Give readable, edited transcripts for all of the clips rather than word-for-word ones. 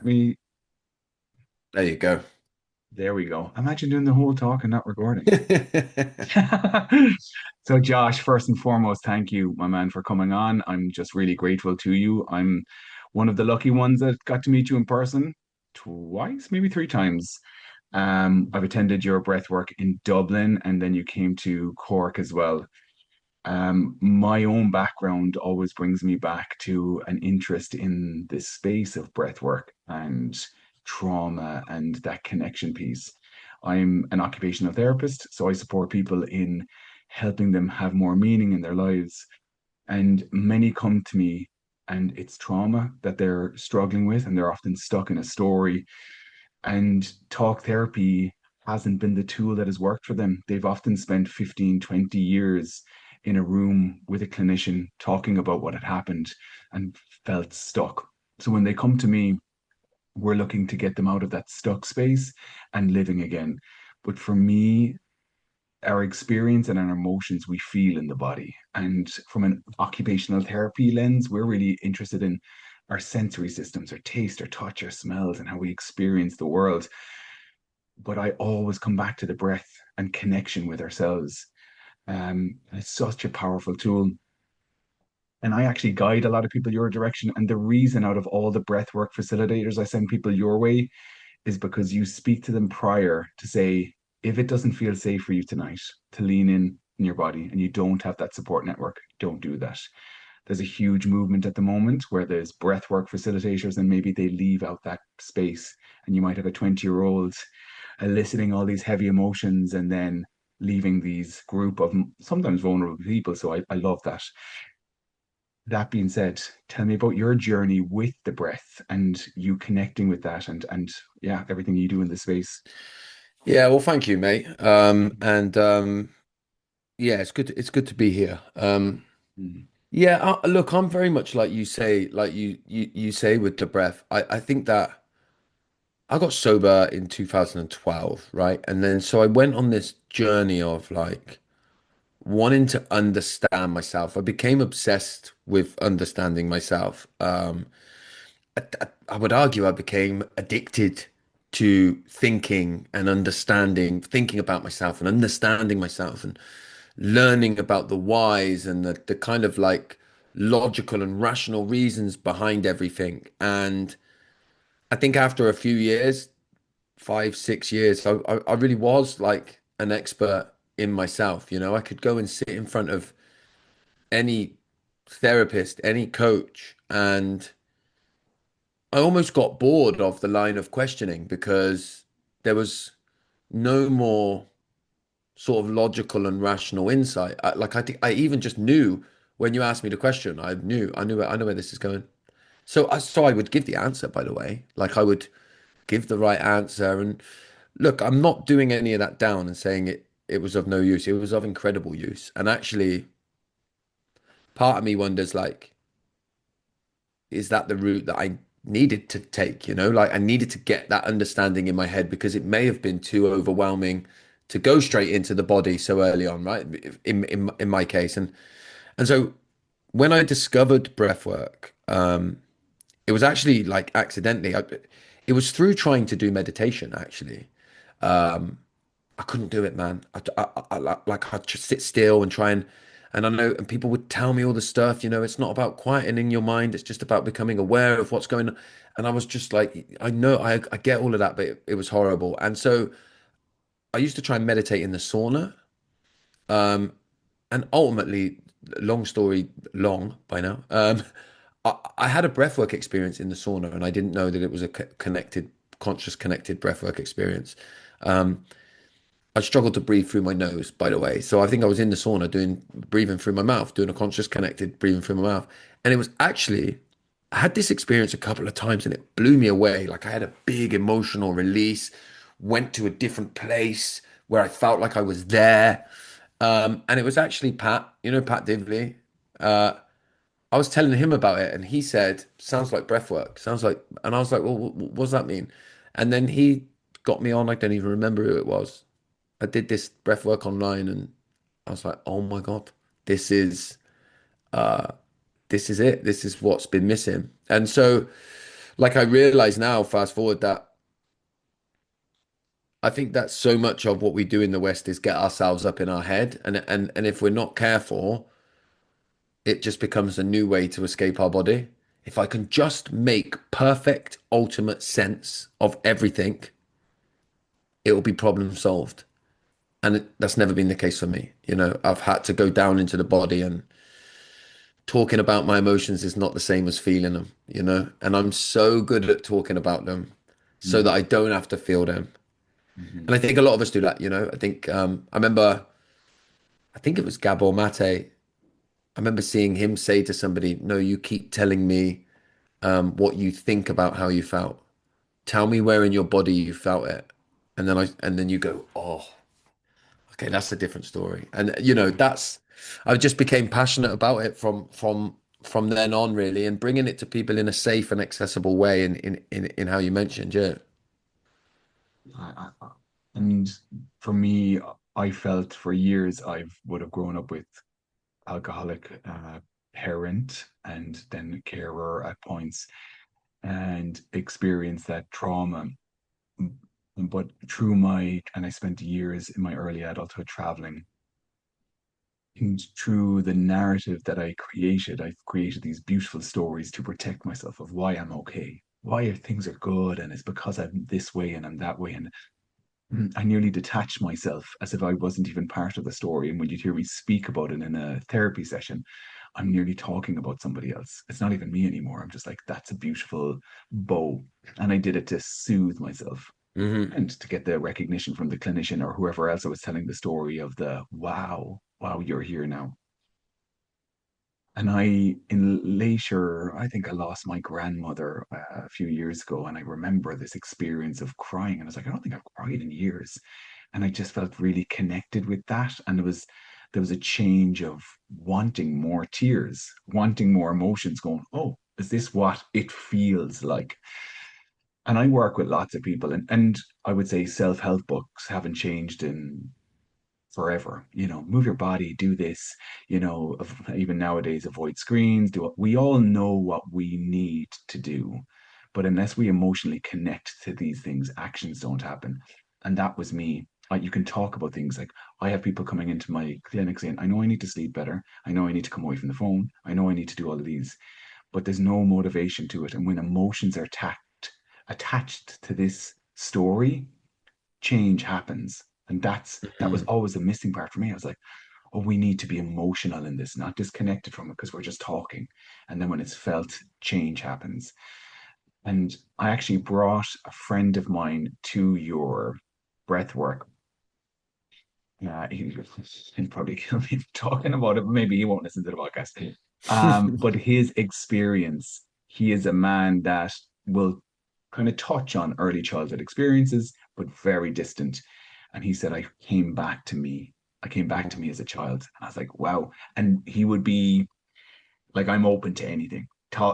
Me, There you go. there we go. Imagine doing the whole talk and not recording. So, Josh, first and foremost, thank you, my man, for coming on. I'm just really grateful to you. I'm one of the lucky ones that got to meet you in person twice, maybe three times. I've attended your breathwork in Dublin, and then you came to Cork as well. My own background always brings me back to an interest in this space of breath work and trauma and that connection piece. I'm an occupational therapist, so I support people in helping them have more meaning in their lives. And many come to me, and it's trauma that they're struggling with, and they're often stuck in a story. And talk therapy hasn't been the tool that has worked for them. They've often spent 15, 20 years in a room with a clinician talking about what had happened and felt stuck. So when they come to me, we're looking to get them out of that stuck space and living again. But for me, our experience and our emotions we feel in the body. And from an occupational therapy lens, we're really interested in our sensory systems, our taste, our touch, our smells, and how we experience the world. But I always come back to the breath and connection with ourselves. It's such a powerful tool. And I actually guide a lot of people your direction. And the reason out of all the breathwork facilitators I send people your way is because you speak to them prior to say, if it doesn't feel safe for you tonight to lean in your body and you don't have that support network, don't do that. There's a huge movement at the moment where there's breathwork facilitators and maybe they leave out that space. And you might have a 20-year-old eliciting all these heavy emotions and then leaving these group of sometimes vulnerable people. So I love that. That being said, tell me about your journey with the breath and you connecting with that and yeah, everything you do in the space. Yeah, well, thank you, mate. And yeah, it's good to be here. Mhm. Yeah, look, I'm very much like you say, like you say with the breath. I think that I got sober in 2012, right? And then so I went on this journey of like wanting to understand myself. I became obsessed with understanding myself. I would argue I became addicted to thinking and understanding, thinking about myself and understanding myself and learning about the whys and the kind of like logical and rational reasons behind everything. And I think after a few years, 5, 6 years, I really was like an expert in myself. I could go and sit in front of any therapist, any coach, and I almost got bored of the line of questioning because there was no more sort of logical and rational insight. Like I think I even just knew when you asked me the question, I know where this is going. So I would give the answer, by the way. Like I would give the right answer. And look, I'm not doing any of that down and saying it was of no use. It was of incredible use. And actually, part of me wonders like, is that the route that I needed to take? Like I needed to get that understanding in my head because it may have been too overwhelming to go straight into the body so early on, right? In my case. And so when I discovered breath work, it was actually like accidentally. It was through trying to do meditation, actually. I couldn't do it, man. Like I'd just sit still and try and I know, and people would tell me all the stuff, it's not about quietening your mind, it's just about becoming aware of what's going on. And I was just like, I know, I get all of that, but it was horrible. And so I used to try and meditate in the sauna. Um, and ultimately, long story long by now, I had a breathwork experience in the sauna, and I didn't know that it was a connected, conscious, connected breathwork experience. Um, I struggled to breathe through my nose, by the way. So I think I was in the sauna doing breathing through my mouth, doing a conscious connected breathing through my mouth. And it was actually, I had this experience a couple of times and it blew me away. Like I had a big emotional release, went to a different place where I felt like I was there. And it was actually Pat, Pat Divley. Uh, I was telling him about it and he said, sounds like breath work. Sounds like, and I was like, well, what does that mean? And then he got me on, I don't even remember who it was. I did this breath work online and I was like, oh my God, this is uh this is it. This is what's been missing. And so like I realize now, fast forward, that I think that so much of what we do in the West is get ourselves up in our head, and if we're not careful, it just becomes a new way to escape our body. If I can just make perfect, ultimate sense of everything, it will be problem solved. And that's never been the case for me. I've had to go down into the body, and talking about my emotions is not the same as feeling them. And I'm so good at talking about them so that Mm-hmm. I don't have to feel them. Mm-hmm. And I think a lot of us do that. I think I remember, I think it was Gabor Mate. I remember seeing him say to somebody, "No, you keep telling me what you think about how you felt. Tell me where in your body you felt it." And then you go, "Oh, okay, that's a different story." And that's I just became passionate about it from then on, really, and bringing it to people in a safe and accessible way in how you mentioned, yeah. And for me, I felt for years I would have grown up with alcoholic parent and then carer at points and experienced that trauma. But and I spent years in my early adulthood traveling. And through the narrative that I've created these beautiful stories to protect myself of why I'm okay, why things are good, and it's because I'm this way and I'm that way. And I nearly detached myself as if I wasn't even part of the story. And when you hear me speak about it in a therapy session, I'm nearly talking about somebody else. It's not even me anymore. I'm just like, that's a beautiful bow. And I did it to soothe myself Hmm. and to get the recognition from the clinician or whoever else I was telling the story of the wow, wow, you're here now. And in later, I think I lost my grandmother a few years ago. And I remember this experience of crying. And I was like, I don't think I've cried in years. And I just felt really connected with that. And there was a change of wanting more tears, wanting more emotions, going, oh, is this what it feels like? And I work with lots of people, and I would say self-help books haven't changed in forever. Move your body, do this, even nowadays, avoid screens, do what we all know what we need to do. But unless we emotionally connect to these things, actions don't happen. And that was me. You can talk about things like I have people coming into my clinic saying, I know I need to sleep better. I know I need to come away from the phone. I know I need to do all of these, but there's no motivation to it. And when emotions are attached to this story, change happens. And that was always a missing part for me. I was like, oh, we need to be emotional in this, not disconnected from it because we're just talking. And then when it's felt, change happens. And I actually brought a friend of mine to your breath work. He'll probably kill me for talking about it, but maybe he won't listen to the podcast. But his experience, he is a man that will kind of touch on early childhood experiences, but very distant. And he said, I came back to me. I came back to me as a child. And I was like, wow. And he would be like, I'm open to anything.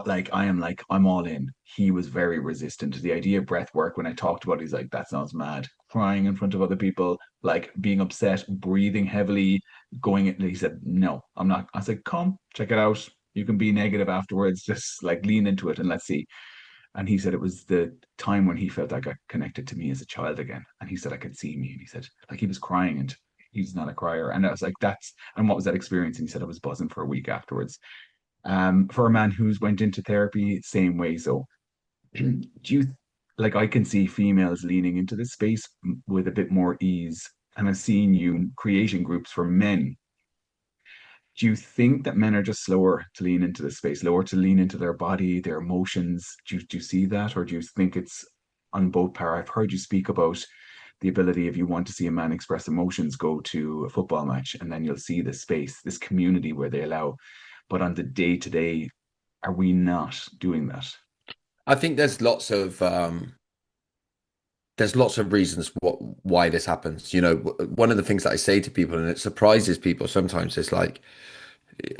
Like I'm all in. He was very resistant to the idea of breath work. When I talked about it, he's like, that sounds mad. Crying in front of other people, like being upset, breathing heavily, going in. He said, no, I'm not. I said, come, check it out. You can be negative afterwards. Just like lean into it and let's see. And he said it was the time when he felt I got connected to me as a child again. And he said I could see me. And he said, like he was crying and he's not a crier. And I was like, and what was that experience? And he said I was buzzing for a week afterwards. For a man who's went into therapy, same way. So do you like I can see females leaning into this space with a bit more ease, and I've seen you creating groups for men. Do you think that men are just slower to lean into this space, lower to lean into their body, their emotions? Do you see that, or do you think it's on both par? I've heard you speak about the ability, if you want to see a man express emotions, go to a football match, and then you'll see this space, this community where they allow. But on the day to day, are we not doing that? I think there's lots of reasons why this happens. One of the things that I say to people, and it surprises people sometimes, is like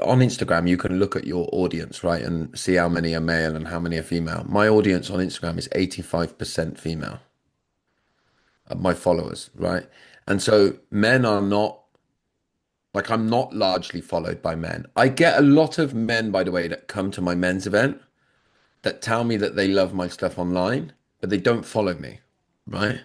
on Instagram, you can look at your audience, right, and see how many are male and how many are female. My audience on Instagram is 85% female, my followers, right? And so men are not like, I'm not largely followed by men. I get a lot of men, by the way, that come to my men's event, that tell me that they love my stuff online, but they don't follow me, right?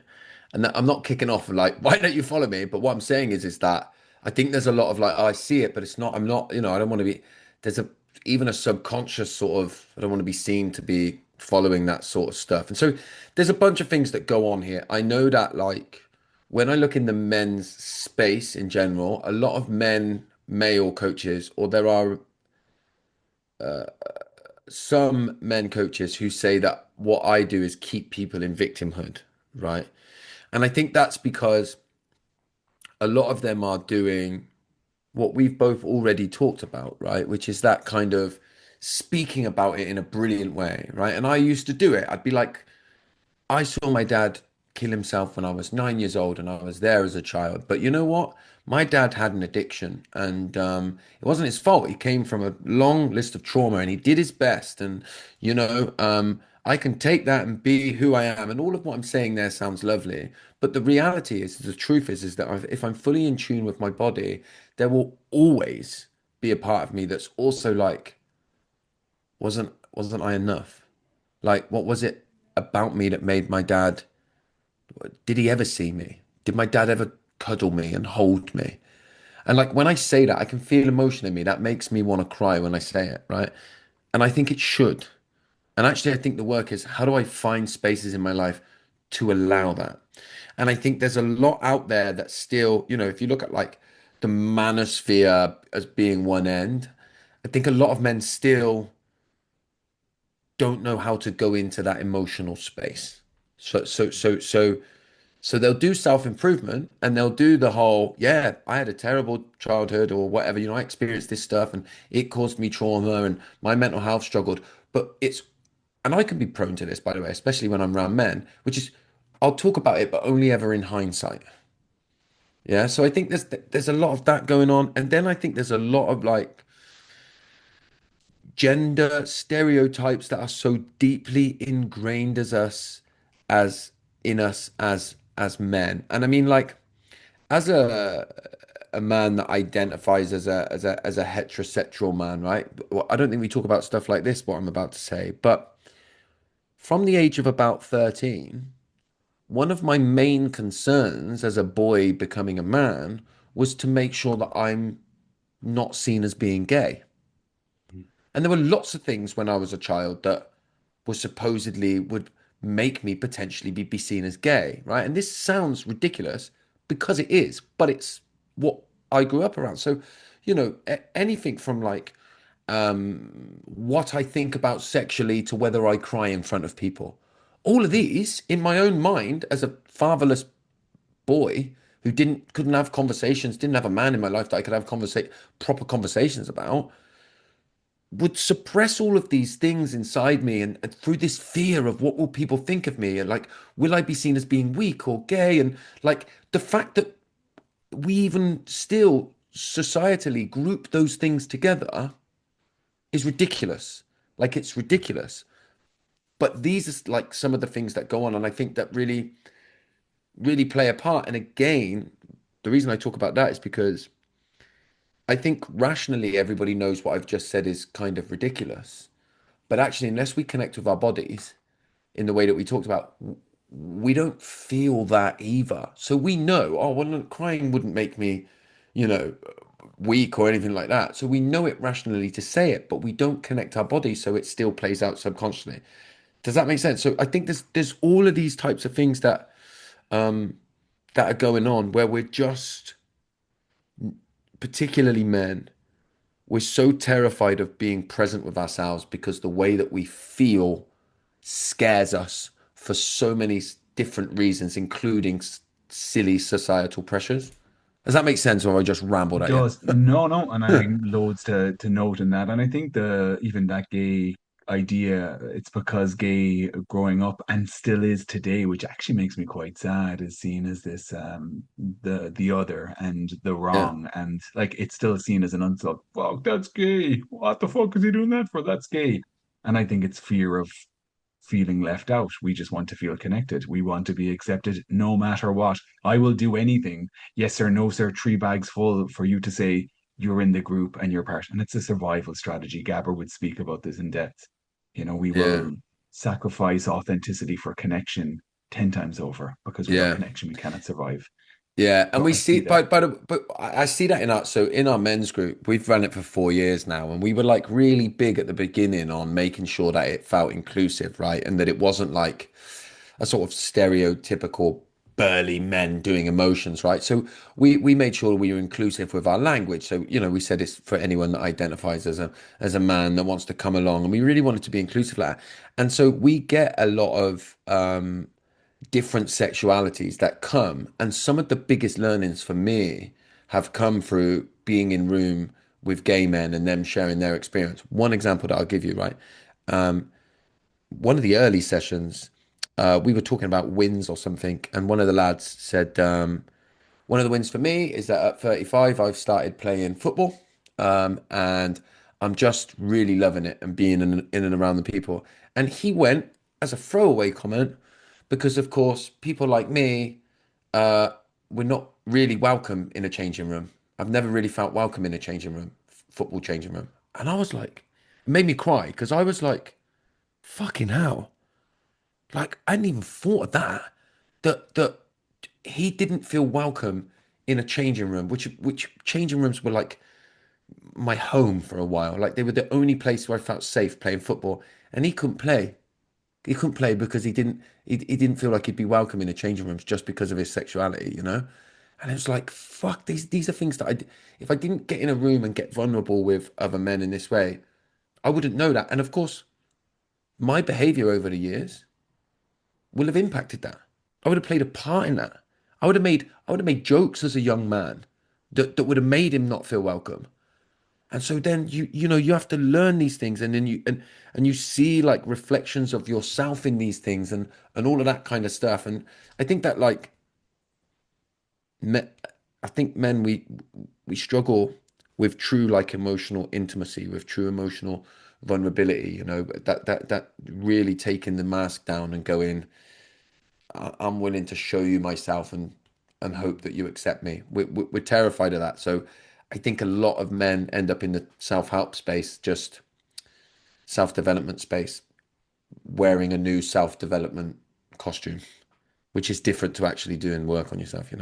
And that, I'm not kicking off like, why don't you follow me? But what I'm saying is that I think there's a lot of like, oh, I see it, but it's not, I'm not, I don't want to be, there's a, even a subconscious sort of, I don't want to be seen to be following that sort of stuff. And so there's a bunch of things that go on here. I know that like, when I look in the men's space in general, a lot of male coaches, or there are some men coaches who say that what I do is keep people in victimhood, right? And I think that's because a lot of them are doing what we've both already talked about, right? Which is that kind of speaking about it in a brilliant way, right? And I used to do it. I'd be like, I saw my dad kill himself when I was 9 years old, and I was there as a child. But you know what? My dad had an addiction, and it wasn't his fault. He came from a long list of trauma, and he did his best. And I can take that and be who I am. And all of what I'm saying there sounds lovely. But the reality is, the truth is that if I'm fully in tune with my body, there will always be a part of me that's also like, wasn't I enough? Like, what was it about me that made my dad? Did he ever see me? Did my dad ever cuddle me and hold me? And like when I say that, I can feel emotion in me. That makes me want to cry when I say it, right? And I think it should. And actually, I think the work is how do I find spaces in my life to allow that? And I think there's a lot out there that still, if you look at like the manosphere as being one end, I think a lot of men still don't know how to go into that emotional space. So they'll do self-improvement and they'll do the whole, yeah, I had a terrible childhood or whatever, I experienced this stuff and it caused me trauma and my mental health struggled. But and I can be prone to this, by the way, especially when I'm around men, which is, I'll talk about it, but only ever in hindsight. Yeah. So I think there's a lot of that going on. And then I think there's a lot of like gender stereotypes that are so deeply ingrained as in us as men. And I mean, like, as a man that identifies as a heterosexual man, right? Well, I don't think we talk about stuff like this, what I'm about to say, but from the age of about 13, one of my main concerns as a boy becoming a man was to make sure that I'm not seen as being gay. And there were lots of things when I was a child that were supposedly would make me potentially be seen as gay, right? And this sounds ridiculous because it is, but it's what I grew up around. So, anything from like what I think about sexually to whether I cry in front of people. All of these in my own mind as a fatherless boy who couldn't have conversations, didn't have a man in my life that I could have proper conversations about would suppress all of these things inside me and through this fear of what will people think of me and like will I be seen as being weak or gay and like the fact that we even still societally group those things together is ridiculous. Like it's ridiculous. But these are like some of the things that go on and I think that really play a part. And again, the reason I talk about that is because I think rationally everybody knows what I've just said is kind of ridiculous. But actually, unless we connect with our bodies in the way that we talked about, we don't feel that either. So we know, oh, well, crying wouldn't make me, you know, weak or anything like that. So we know it rationally to say it, but we don't connect our bodies, so it still plays out subconsciously. Does that make sense? So I think there's all of these types of things that are going on where we're just, particularly men, we're so terrified of being present with ourselves because the way that we feel scares us for so many different reasons, including silly societal pressures. Does that make sense, or have I just rambled It at you? does. No, no, and I think loads to note in that. And I think the even that gay idea, it's because gay growing up and still is today, which actually makes me quite sad, is seen as this the other and the Yeah. wrong. And like it's still seen as an insult. Fuck, that's gay. What the fuck is he doing that for? That's gay. And I think it's fear of feeling left out. We just want to feel connected. We want to be accepted no matter what. I will do anything, yes sir, no sir, three bags full for you to say you're in the group and you're part. And it's a survival strategy. Gabber would speak about this in depth. We Yeah. will sacrifice authenticity for connection 10 times over because without Yeah. connection, we cannot survive. Yeah, and So we I see, see that. but I see that in our men's group. We've run it for 4 years now, and we were like really big at the beginning on making sure that it felt inclusive, right? And that it wasn't like a sort of stereotypical burly men doing emotions, right? So we made sure we were inclusive with our language. So, we said it's for anyone that identifies as a man that wants to come along, and we really wanted to be inclusive like that. And so we get a lot of different sexualities that come. And some of the biggest learnings for me have come through being in room with gay men and them sharing their experience. One example that I'll give you, right? One of the early sessions, we were talking about wins or something, and one of the lads said, one of the wins for me is that at 35, I've started playing football, and I'm just really loving it and being in and around the people. And he went as a throwaway comment because, of course, people like me, uh, were not really welcome in a changing room. I've never really felt welcome in a changing room, football changing room. And I was like, it made me cry because I was like, fucking hell. Like, I hadn't even thought of that. That he didn't feel welcome in a changing room, which changing rooms were like my home for a while. Like they were the only place where I felt safe playing football. And he couldn't play. He couldn't play because he didn't feel like he'd be welcome in the changing rooms just because of his sexuality, you know? And it was like, fuck, these are things that if I didn't get in a room and get vulnerable with other men in this way, I wouldn't know that. And of course, my behavior over the years will have impacted that. I would have played a part in that. I would have made jokes as a young man that would have made him not feel welcome. And so then you have to learn these things, and then you see like reflections of yourself in these things, and all of that kind of stuff. And I think that like me, I think men we struggle with true like emotional intimacy, with true emotional vulnerability, that really taking the mask down and going, I'm willing to show you myself and hope that you accept me. We're terrified of that. So I think a lot of men end up in the self-help space, just self-development space, wearing a new self-development costume, which is different to actually doing work on yourself.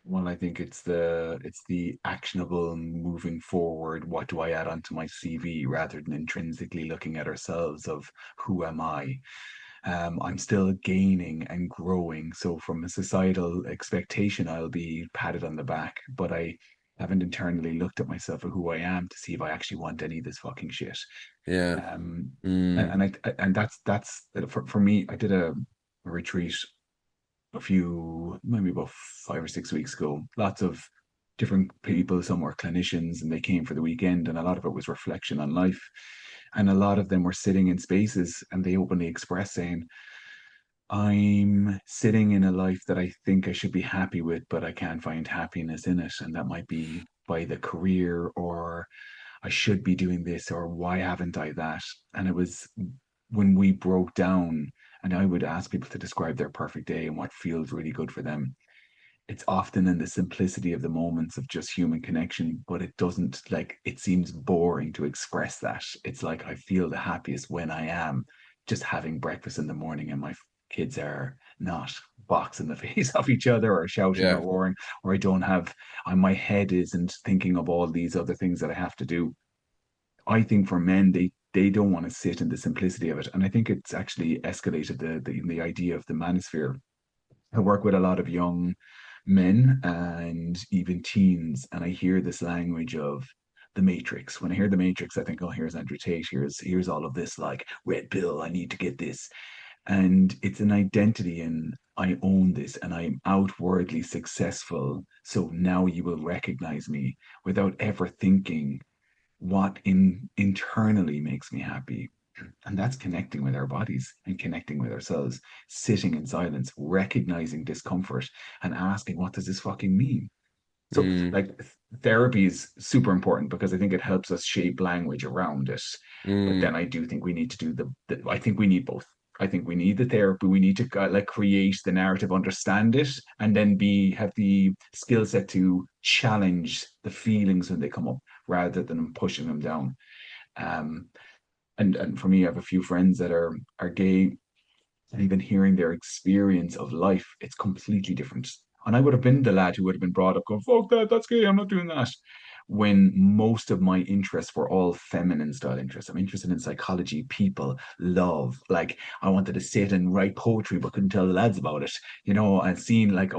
Well, I think it's the actionable moving forward. What do I add onto my CV rather than intrinsically looking at ourselves of who am I? I'm still gaining and growing. So from a societal expectation, I'll be patted on the back, but I haven't internally looked at myself or who I am to see if I actually want any of this fucking shit. Yeah. Um, and, Mm. and I and that's for me. I did a retreat a few, maybe about 5 or 6 weeks ago. Lots of different people, some were clinicians, and they came for the weekend, and a lot of it was reflection on life. And a lot of them were sitting in spaces and they openly expressed saying, I'm sitting in a life that I think I should be happy with, but I can't find happiness in it. And that might be by the career, or I should be doing this, or why haven't I that? And it was when we broke down, and I would ask people to describe their perfect day and what feels really good for them. It's often in the simplicity of the moments of just human connection, but it doesn't, like, it seems boring to express that. It's like I feel the happiest when I am just having breakfast in the morning and my kids are not boxing the face off each other or shouting or Yeah. roaring, or I don't have, my head isn't thinking of all these other things that I have to do. I think for men, they don't want to sit in the simplicity of it. And I think it's actually escalated the idea of the manosphere. I work with a lot of young men and even teens, and I hear this language of the Matrix. When I hear the Matrix, I think, oh, here's Andrew Tate, here's all of this like red pill, I need to get this. And it's an identity in I own this and I'm outwardly successful. So now you will recognize me without ever thinking what internally makes me happy. And that's connecting with our bodies and connecting with ourselves, sitting in silence, recognizing discomfort and asking, what does this fucking mean? So, Mm. like, therapy is super important because I think it helps us shape language around it. But then Mm. I do think we need to do I think we need both. I think we need the therapy. We need to like create the narrative, understand it, and then have the skill set to challenge the feelings when they come up rather than pushing them down. Um, and for me, I have a few friends that are gay, and even hearing their experience of life, it's completely different. And I would have been the lad who would have been brought up going, fuck that, that's gay, I'm not doing that. When most of my interests were all feminine style interests. I'm interested in psychology, people, love. Like I wanted to sit and write poetry, but couldn't tell the lads about it. And seeing like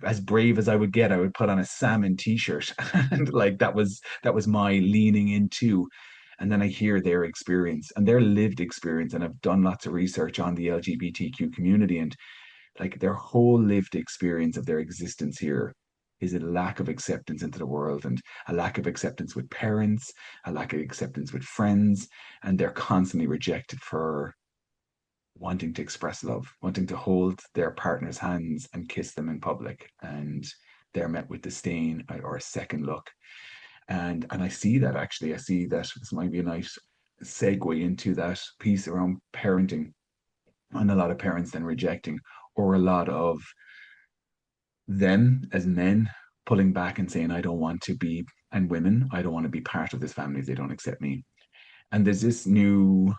as brave as I would get, I would put on a salmon t-shirt. And like that was my leaning into. And then I hear their experience and their lived experience. And I've done lots of research on the LGBTQ community, and like their whole lived experience of their existence here is a lack of acceptance into the world, and a lack of acceptance with parents, a lack of acceptance with friends, and they're constantly rejected for wanting to express love, wanting to hold their partner's hands and kiss them in public. And they're met with disdain or a second look. And I see that actually. I see that this might be a nice segue into that piece around parenting, and a lot of parents then rejecting, or a lot of them as men pulling back and saying, I don't want to be, and women, I don't want to be part of this family if they don't accept me. And there's this new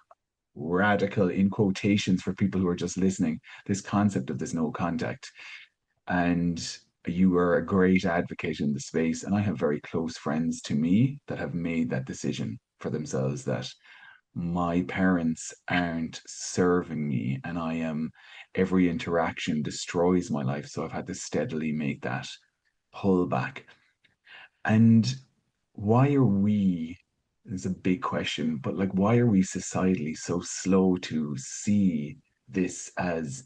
radical, in quotations for people who are just listening, this concept of this no contact. And you are a great advocate in the space. And I have very close friends to me that have made that decision for themselves, that my parents aren't serving me, and I am, every interaction destroys my life. So I've had to steadily make that pull back. And why are we, it's a big question, but like, why are we societally so slow to see this as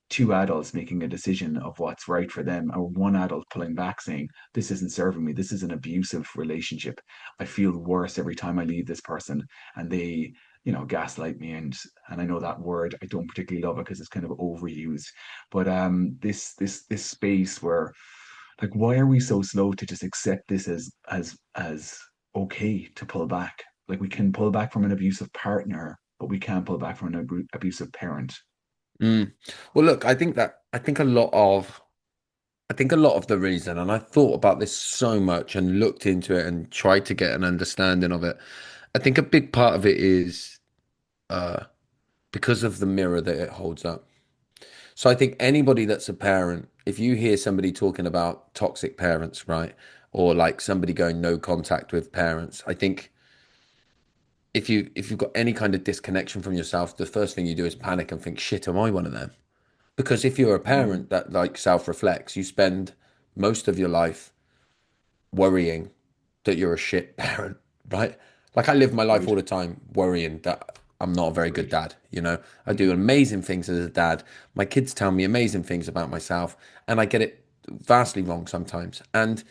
two adults making a decision of what's right for them, or one adult pulling back saying, this isn't serving me, this is an abusive relationship, I feel worse every time I leave this person, and they gaslight me. And I know that word, I don't particularly love it because it's kind of overused, but this space where, like, why are we so slow to just accept this as okay to pull back? Like, we can pull back from an abusive partner, but we can't pull back from an abusive parent. Mm. Well, look, I think a lot of the reason, and I thought about this so much and looked into it and tried to get an understanding of it. I think a big part of it is uh, because of the mirror that it holds up. So I think anybody that's a parent, if you hear somebody talking about toxic parents, right, or like somebody going no contact with parents, I think if you've got any kind of disconnection from yourself, the first thing you do is panic and think, shit, am I one of them? Because if you're a Mm, parent that like self-reflects, you spend most of your life worrying that you're a shit parent, right? Like I live my life right, all the time worrying that I'm not a very good right. dad, you know? I do Mm, amazing things as a dad. My kids tell me amazing things about myself, and I get it vastly wrong sometimes. And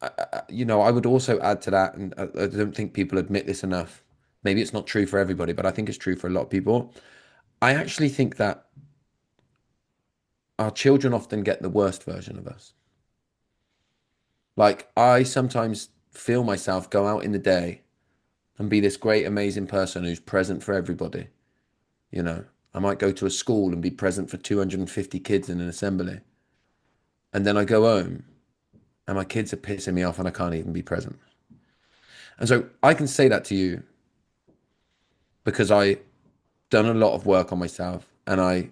I would also add to that, and I don't think people admit this enough. Maybe it's not true for everybody, but I think it's true for a lot of people. I actually think that our children often get the worst version of us. Like I sometimes feel myself go out in the day and be this great, amazing person who's present for everybody. You know, I might go to a school and be present for 250 kids in an assembly. And then I go home and my kids are pissing me off and I can't even be present. And so I can say that to you because I done a lot of work on myself and I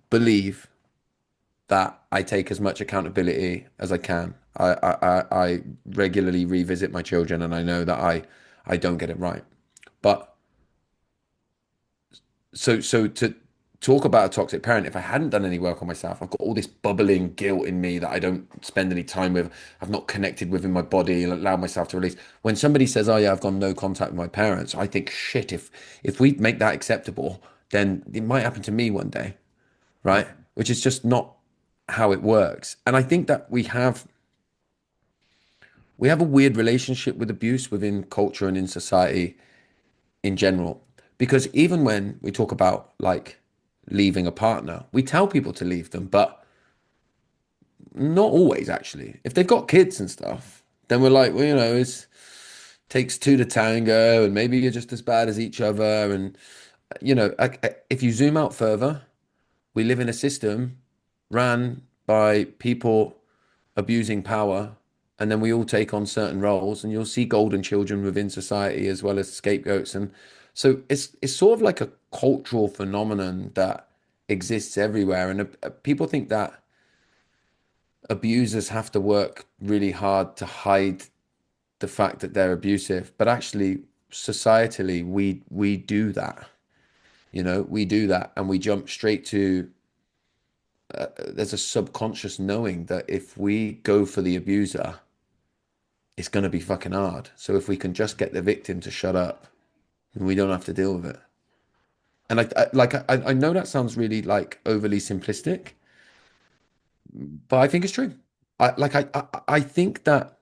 believe that I take as much accountability as I can. I regularly revisit my children and I know that I don't get it right. But so to talk about a toxic parent, if I hadn't done any work on myself, I've got all this bubbling guilt in me that I don't spend any time with. I've not connected within my body and allowed myself to release. When somebody says, "Oh yeah, I've gone no contact with my parents," I think, "Shit, if we make that acceptable, then it might happen to me one day, right?" Mm, Which is just not how it works. And I think that we have a weird relationship with abuse within culture and in society in general. Because even when we talk about like leaving a partner, we tell people to leave them, but not always actually. If they've got kids and stuff, then we're like, well, it takes two to tango, and maybe you're just as bad as each other. And if you zoom out further, we live in a system ran by people abusing power and then we all take on certain roles, and you'll see golden children within society as well as scapegoats. And so it's sort of like a cultural phenomenon that exists everywhere. And people think that abusers have to work really hard to hide the fact that they're abusive, but actually societally we do that. We do that, and we jump straight to there's a subconscious knowing that if we go for the abuser, it's going to be fucking hard. So if we can just get the victim to shut up, then we don't have to deal with it. And I know that sounds really like overly simplistic, but I think it's true. I think that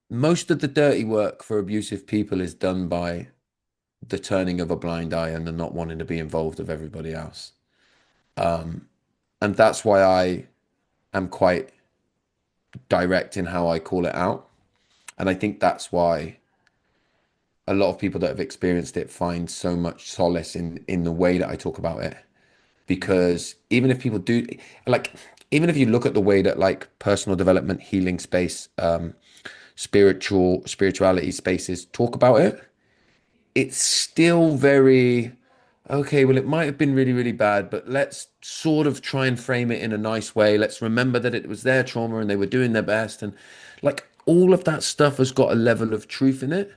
most of the dirty work for abusive people is done by the turning of a blind eye and the not wanting to be involved with everybody else. Um, and that's why I am quite direct in how I call it out. And I think that's why a lot of people that have experienced it find so much solace in the way that I talk about it. Because even if people do like, even if you look at the way that like personal development, healing space, spirituality spaces talk about it, it's still very okay. Well, it might have been really, really bad, but let's sort of try and frame it in a nice way. Let's remember that it was their trauma and they were doing their best. And like all of that stuff has got a level of truth in it.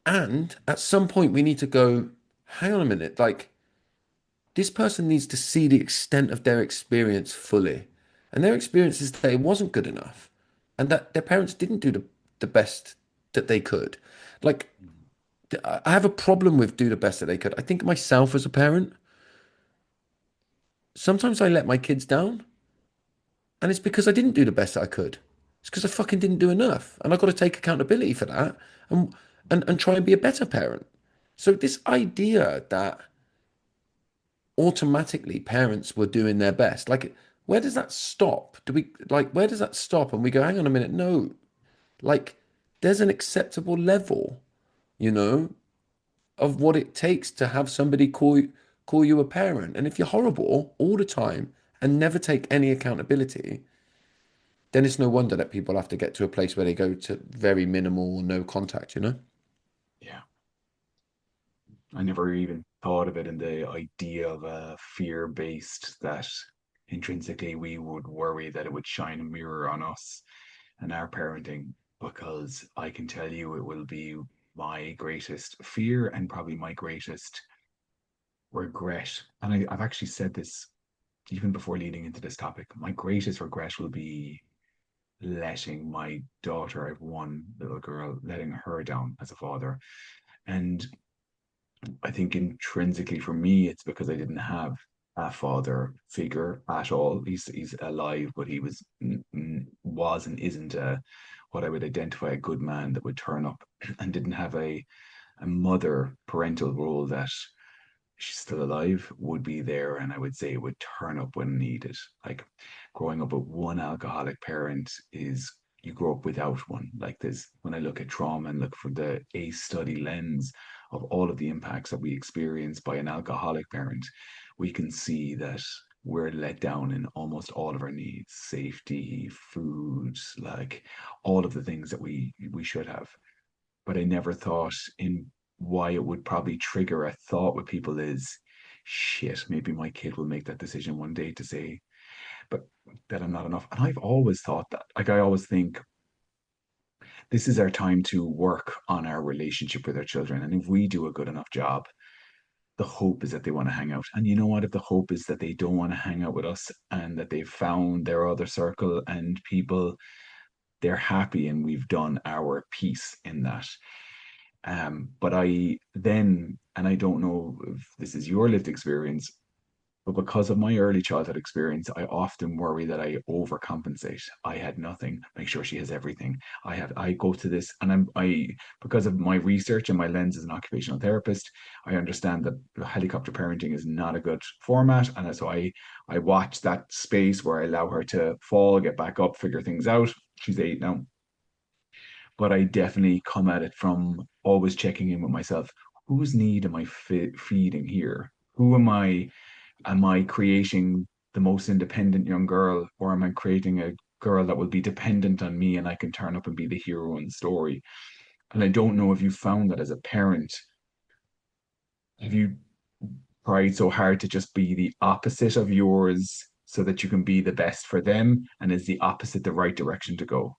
And at some point, we need to go, hang on a minute, like this person needs to see the extent of their experience fully. And their experience is that it wasn't good enough and that their parents didn't do the best that they could. Like, I have a problem with do the best that they could. I think myself as a parent, sometimes I let my kids down, and it's because I didn't do the best that I could. It's because I fucking didn't do enough, and I've got to take accountability for that, and and try and be a better parent. So this idea that automatically parents were doing their best, like where does that stop? Do we like where does that stop? And we go, hang on a minute, no, like there's an acceptable level, you know, of what it takes to have somebody call you a parent. And if you're horrible all the time and never take any accountability, then it's no wonder that people have to get to a place where they go to very minimal or no contact, you know? Yeah. I never even thought of it in the idea of a fear-based that intrinsically we would worry that it would shine a mirror on us and our parenting, because I can tell you it will be my greatest fear and probably my greatest regret. And I've actually said this even before leading into this topic. My greatest regret will be letting my daughter, I have one little girl, letting her down as a father. And I think intrinsically for me, it's because I didn't have a father figure at all. He's alive, but he was and isn't what I would identify a good man that would turn up, and didn't have a mother parental role that she's still alive would be there, and I would say it would turn up when needed. Like growing up with one alcoholic parent is you grow up without one. Like this, when I look at trauma and look from the ACE study lens of all of the impacts that we experience by an alcoholic parent, we can see that we're let down in almost all of our needs, safety, food, like all of the things that we should have. But I never thought in why it would probably trigger a thought with people is shit, maybe my kid will make that decision one day to say, but that I'm not enough. And I've always thought that. Like I always think this is our time to work on our relationship with our children. And if we do a good enough job, the hope is that they want to hang out. And you know what? If the hope is that they don't want to hang out with us and that they've found their other circle and people, they're happy and we've done our piece in that. But I then, and I don't know if this is your lived experience, but because of my early childhood experience, I often worry that I overcompensate. I had nothing, make sure she has everything. I go to this, and because of my research and my lens as an occupational therapist, I understand that helicopter parenting is not a good format. And so I watch that space where I allow her to fall, get back up, figure things out. She's 8 now, but I definitely come at it from always checking in with myself. Whose need am I feeding here? Who am I? Am I creating the most independent young girl, or am I creating a girl that will be dependent on me and I can turn up and be the hero in the story. And I don't know if you found that as a parent. Have you tried so hard to just be the opposite of yours so that you can be the best for them? And is the opposite the right direction to go?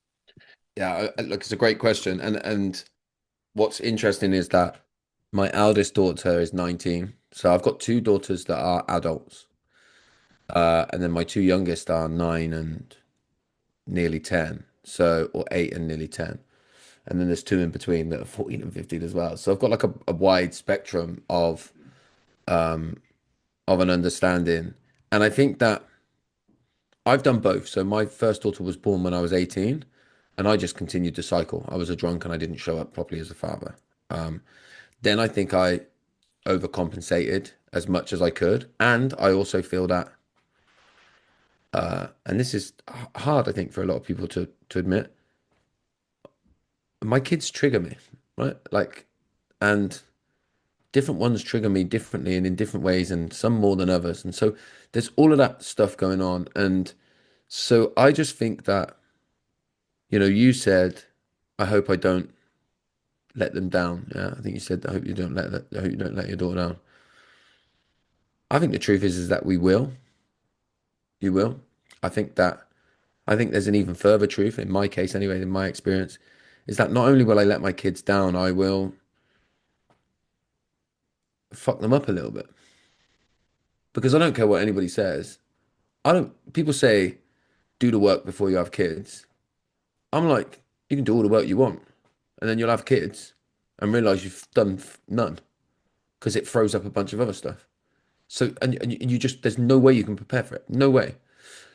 Yeah, look, it's a great question. And what's interesting is that my eldest daughter is 19. So I've got two daughters that are adults. And then my two youngest are 9 and nearly 10. So, or 8 and nearly 10. And then there's two in between that are 14 and 15 as well. So I've got like a wide spectrum of an understanding. And I think that I've done both. So my first daughter was born when I was 18, and I just continued to cycle. I was a drunk and I didn't show up properly as a father. Um, then I think I overcompensated as much as I could. And I also feel that, and this is hard, I think, for a lot of people to admit, my kids trigger me, right? Like, and different ones trigger me differently and in different ways, and some more than others. And so there's all of that stuff going on. And so I just think that, you said, I hope I don't let them down. Yeah, I think you said, I hope you don't let your daughter down. I think the truth is that we will. You will. I think that, I think there's an even further truth in my case, anyway, in my experience, is that not only will I let my kids down, I will fuck them up a little bit because I don't care what anybody says. I don't, people say, do the work before you have kids. I'm like, you can do all the work you want, and then you'll have kids and realize you've done none because it throws up a bunch of other stuff. So, and you just, there's no way you can prepare for it. No way.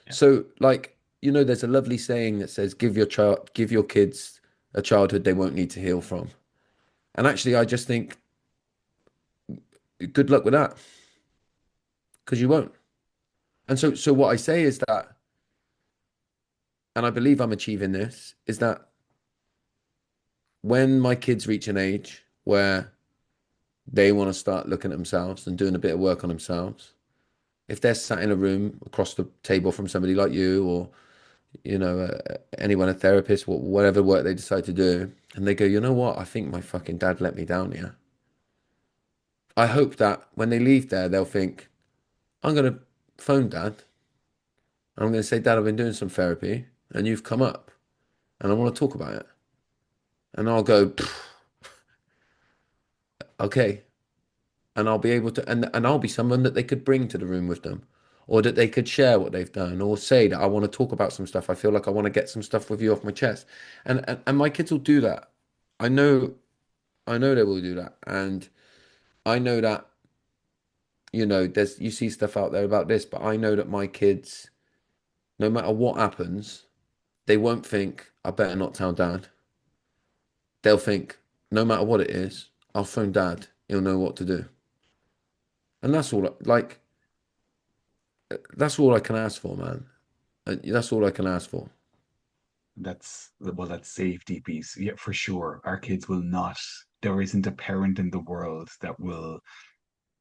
Yeah. So, like, there's a lovely saying that says, give your kids a childhood they won't need to heal from. And actually, I just think, good luck with that because you won't. And so what I say is that, and I believe I'm achieving this, is that when my kids reach an age where they want to start looking at themselves and doing a bit of work on themselves, if they're sat in a room across the table from somebody like you or anyone, a therapist, whatever work they decide to do, and they go, you know what, I think my fucking dad let me down here. I hope that when they leave there, they'll think, I'm going to phone dad. I'm going to say, Dad, I've been doing some therapy and you've come up and I want to talk about it. And I'll go, okay. And I'll be able to, and I'll be someone that they could bring to the room with them, or that they could share what they've done, or say that I want to talk about some stuff. I feel like I want to get some stuff with you off my chest, and my kids will do that. I know, I know they will do that, and I know that there's you see stuff out there about this, but I know that my kids, no matter what happens, they won't think I better not tell dad. They'll think no matter what it is, I'll phone dad. He'll know what to do, and that's all. Like that's all I can ask for, man. That's all I can ask for. That's well, that's safety piece. Yeah, for sure. Our kids will not, there isn't a parent in the world that will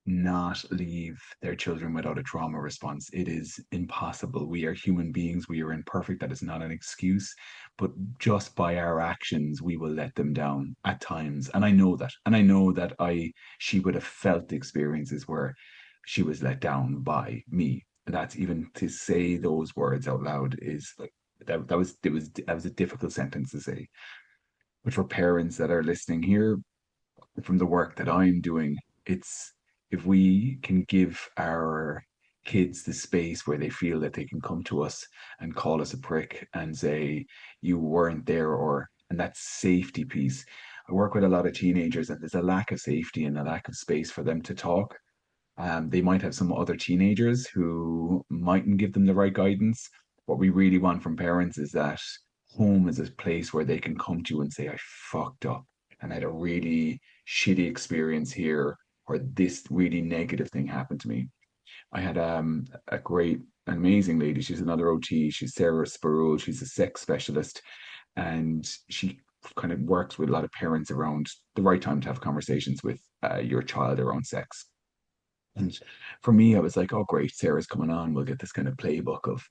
not leave their children without a trauma response. It is impossible. We are human beings. We are imperfect. That is not an excuse. But just by our actions, we will let them down at times. And I know that. And I know that she would have felt experiences where she was let down by me. That's even to say those words out loud is like that was a difficult sentence to say. But for parents that are listening here, from the work that I'm doing, it's if we can give our kids the space where they feel that they can come to us and call us a prick and say you weren't there, or and that safety piece. I work with a lot of teenagers and there's a lack of safety and a lack of space for them to talk. They might have some other teenagers who mightn't give them the right guidance. What we really want from parents is that home is a place where they can come to and say, I fucked up and I had a really shitty experience here, or this really negative thing happened to me. I had a great, amazing lady. She's another OT. She's Sarah Sparrow. She's a sex specialist, and she kind of works with a lot of parents around the right time to have conversations with your child around sex. And for me, I was like, oh, great, Sarah's coming on. We'll get this kind of playbook of,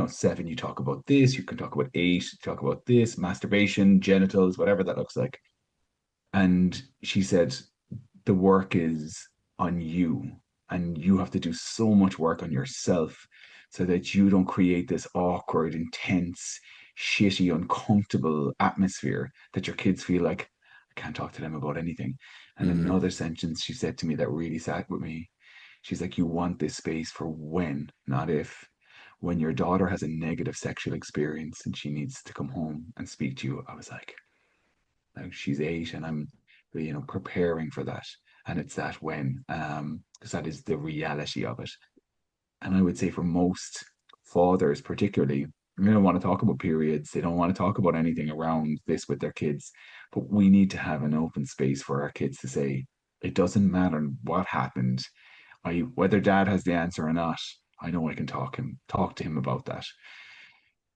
seven, you talk about this, you can talk about eight, talk about this, masturbation, genitals, whatever that looks like. And she said, the work is on you, and you have to do so much work on yourself so that you don't create this awkward, intense, shitty, uncomfortable atmosphere that your kids feel like, I can't talk to them about anything. And Hmm. another sentence she said to me that really sat with me. She's like, you want this space for when, not if. When your daughter has a negative sexual experience and she needs to come home and speak to you, I was like she's eight and I'm, preparing for that. And it's that when, because that is the reality of it. And I would say for most fathers, particularly, they don't want to talk about periods. They don't want to talk about anything around this with their kids. But we need to have an open space for our kids to say, it doesn't matter what happened. Whether dad has the answer or not, I know I can talk to him about that.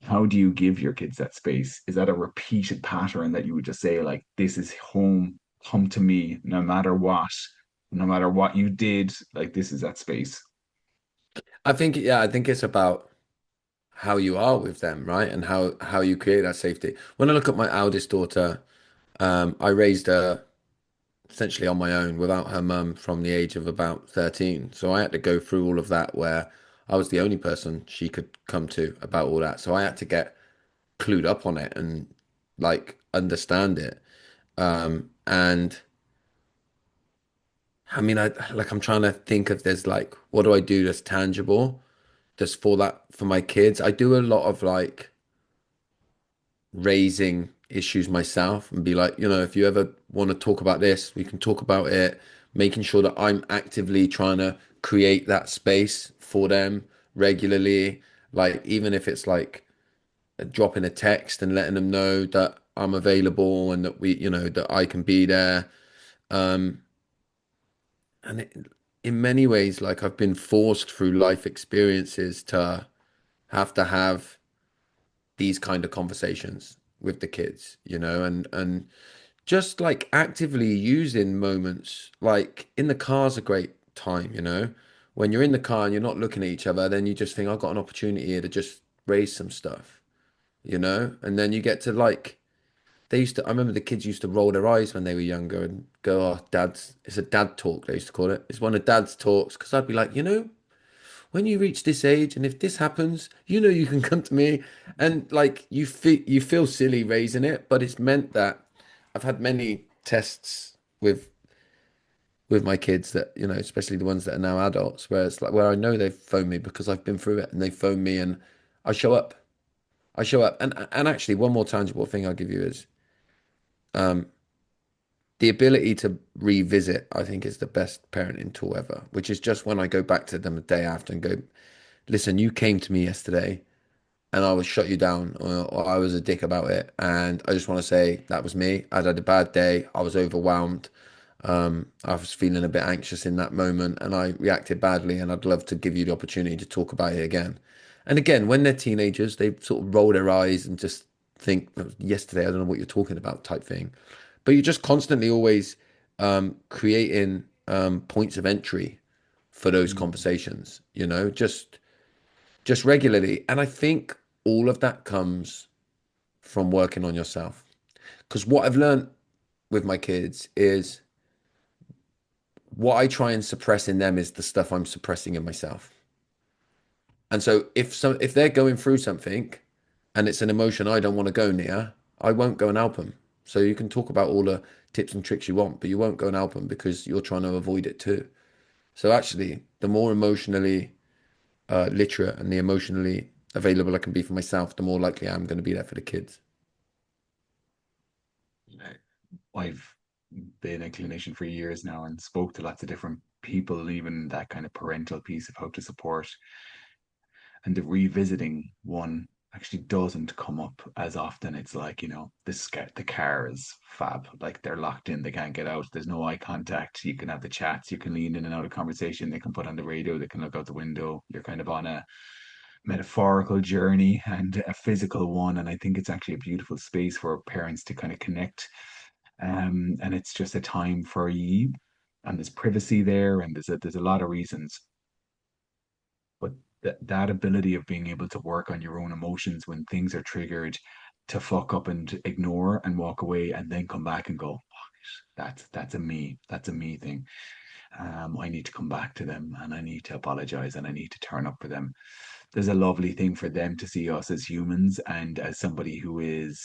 How do you give your kids that space? Is that a repeated pattern that you would just say, like, this is home, come to me, no matter what you did, like, this is that space? I think, yeah, I think it's about how you are with them, right? And how you create that safety. When I look at my eldest daughter, I raised her essentially on my own without her mum from the age of about 13. So I had to go through all of that where I was the only person she could come to about all that. So I had to get clued up on it and like understand it. And I mean, I'm trying to think if there's like, what do I do that's tangible, just for that for my kids? I do a lot of like raising issues myself and be like, if you ever want to talk about this, we can talk about it, making sure that I'm actively trying to create that space for them regularly. Like, even if it's like dropping a text and letting them know that I'm available and that that I can be there. Um, and in many ways, like I've been forced through life experiences to have these kind of conversations with the kids, and just like actively using moments like in the car's a great time. When you're in the car and you're not looking at each other, then you just think, I've got an opportunity here to just raise some stuff. And then you get to like I remember the kids used to roll their eyes when they were younger and go, oh, it's a dad talk, they used to call it. It's one of dad's talks. Because I'd be like, when you reach this age and if this happens, you can come to me. And like you feel silly raising it, but it's meant that I've had many tests with my kids that, especially the ones that are now adults, where it's like where I know they've phoned me because I've been through it and they phoned me and I show up. I show up. And actually one more tangible thing I'll give you is um the ability to revisit, I think, is the best parenting tool ever, which is just when I go back to them the day after and go, listen, you came to me yesterday and I was shut you down or I was a dick about it. And I just want to say that was me. I'd had a bad day. I was overwhelmed. I was feeling a bit anxious in that moment and I reacted badly. And I'd love to give you the opportunity to talk about it again. And again, when they're teenagers, they sort of roll their eyes and just think, yesterday, I don't know what you're talking about type thing. But you're just constantly always creating points of entry for those Mm, conversations, just regularly. And I think all of that comes from working on yourself. Because what I've learned with my kids is what I try and suppress in them is the stuff I'm suppressing in myself. And so if they're going through something and it's an emotion I don't want to go near, I won't go and help them. So you can talk about all the tips and tricks you want, but you won't go and help them because you're trying to avoid it too. So actually, the more emotionally literate and the emotionally available I can be for myself, the more likely I'm going to be there for the kids. I've been a clinician for years now and spoke to lots of different people, even that kind of parental piece of how to support. And the revisiting one actually doesn't come up as often. It's like, the car is fab. Like they're locked in, they can't get out. There's no eye contact. You can have the chats, you can lean in and out of conversation. They can put on the radio, they can look out the window. You're kind of on a metaphorical journey and a physical one. And I think it's actually a beautiful space for parents to kind of connect. And it's just a time for you. and there's privacy there, and there's a lot of reasons. But that ability of being able to work on your own emotions when things are triggered, to fuck up and ignore and walk away and then come back and go, "Fuck it, that's a me thing. I need to come back to them and I need to apologize and I need to turn up for them." There's a lovely thing for them to see us as humans and as somebody who is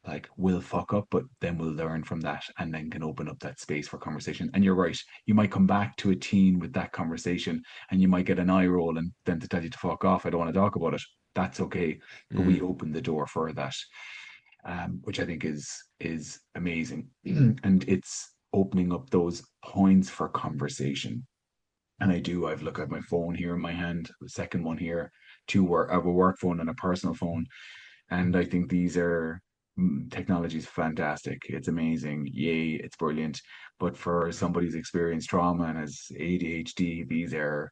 like, will fuck up, but then we'll learn from that and then can open up that space for conversation. And you're right, you might come back to a teen with that conversation and you might get an eye roll and then to tell you to fuck off, I don't want to talk about it. That's okay. But we Mm. open the door for that, which I think is amazing. And it's opening up those points for conversation. And I've looked at my phone here in my hand, the second one here, two work, I have a work phone and a personal phone, and I think these are technology is fantastic. It's amazing. Yay, it's brilliant. But for somebody who's experienced trauma and has ADHD, these are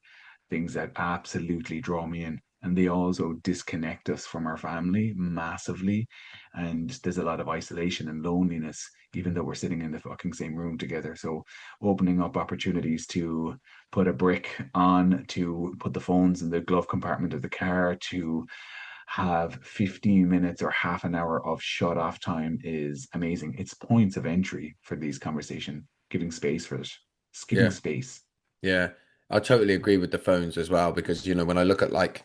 things that absolutely draw me in. And they also disconnect us from our family massively. And there's a lot of isolation and loneliness, even though we're sitting in the fucking same room together. So opening up opportunities to put a brick on, to put the phones in the glove compartment of the car, to have 15 minutes or half an hour of shut off time is amazing. It's points of entry for these conversation, giving space for it. It's giving Yeah. space. Yeah. I totally agree with the phones as well because, when I look at like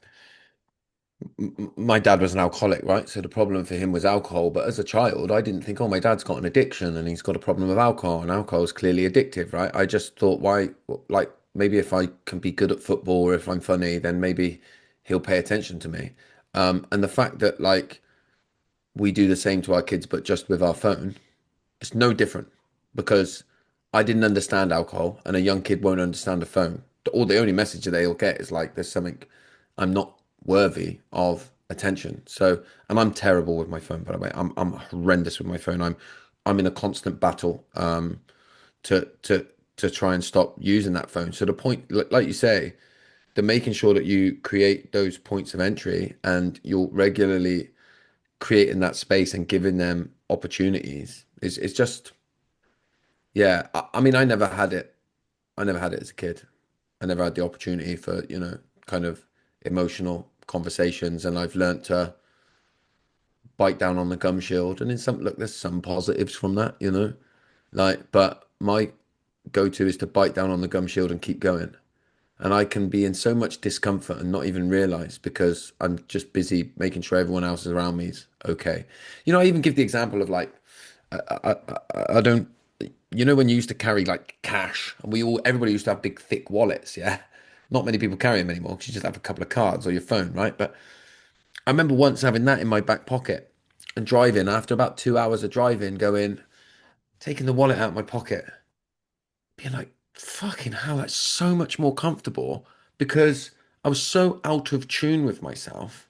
my dad was an alcoholic, right? So the problem for him was alcohol. But as a child, I didn't think, oh, my dad's got an addiction and he's got a problem with alcohol, and alcohol is clearly addictive, right? I just thought, why, like, maybe if I can be good at football or if I'm funny, then maybe he'll pay attention to me. And the fact that, like, we do the same to our kids, but just with our phone, it's no different because I didn't understand alcohol, and a young kid won't understand a phone. Or the only message that they'll get is like, there's something, I'm not worthy of attention. So, and I'm terrible with my phone, by the way. I'm horrendous with my phone. I'm in a constant battle to try and stop using that phone. So the point, like you say, the making sure that you create those points of entry and you're regularly creating that space and giving them opportunities is just, yeah. I mean, I never had it. I never had it as a kid. I never had the opportunity for, kind of emotional conversations, and I've learnt to bite down on the gum shield. And in some, look, there's some positives from that. Like, but my go-to is to bite down on the gum shield and keep going. And I can be in so much discomfort and not even realize because I'm just busy making sure everyone else around me is okay. I even give the example of like, I don't, when you used to carry like cash and everybody used to have big thick wallets, yeah. Not many people carry them anymore because you just have a couple of cards or your phone, right? But I remember once having that in my back pocket and driving after about 2 hours of driving, taking the wallet out of my pocket, being like, fucking hell, that's so much more comfortable because I was so out of tune with myself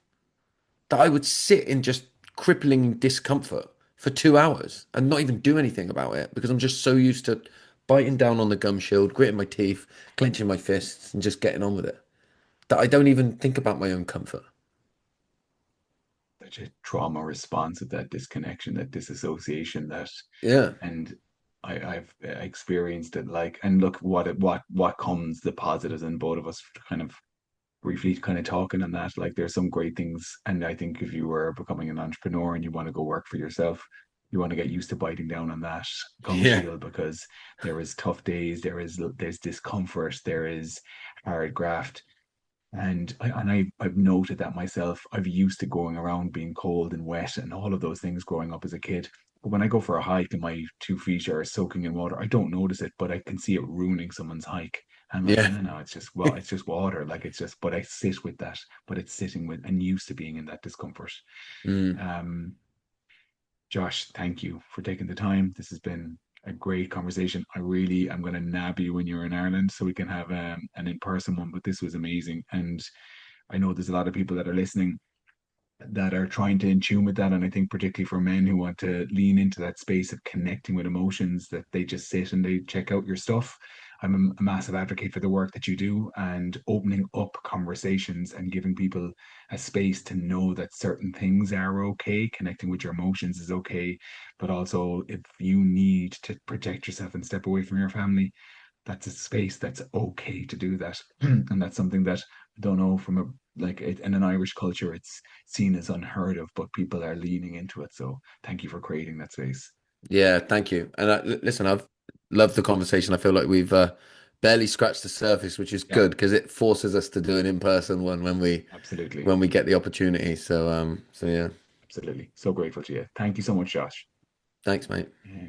that I would sit in just crippling discomfort for 2 hours and not even do anything about it because I'm just so used to biting down on the gum shield, gritting my teeth, clenching my fists, and just getting on with it that I don't even think about my own comfort. Such a trauma response of that disconnection, that disassociation, Yeah. and I've experienced it. Like, and look what comes, the positives, and both of us kind of briefly kind of talking on that. Like, there's some great things, and I think if you were becoming an entrepreneur and you want to go work for yourself, you want to get used to biting down on that gum Yeah. shield, because there is tough days, there's discomfort, there is hard graft. I've noted that myself. I've used to going around being cold and wet and all of those things growing up as a kid. But when I go for a hike and my 2 feet are soaking in water, I don't notice it, but I can see it ruining someone's hike. I'm like, Yeah. no, it's just water. Like, it's just, but I sit with that, but it's sitting with and used to being in that discomfort. Mm. Um, Josh, thank you for taking the time. This has been a great conversation. I'm going to nab you when you're in Ireland so we can have an in-person one, but this was amazing. And I know there's a lot of people that are listening that are trying to in tune with that. And I think particularly for men who want to lean into that space of connecting with emotions, that they just sit and they check out your stuff. I'm a massive advocate for the work that you do and opening up conversations and giving people a space to know that certain things are okay. Connecting with your emotions is okay. But also, if you need to protect yourself and step away from your family, that's a space that's okay to do that. And that's something that I don't know from a like it, in an Irish culture, it's seen as unheard of, but people are leaning into it. So thank you for creating that space. Yeah, thank you. And listen, I've loved the conversation. I feel like we've barely scratched the surface, which is Yeah, good because it forces us to do an in-person one absolutely. when we get the opportunity. So yeah, Absolutely. So grateful to you. Thank you so much, Josh. thanks, mate.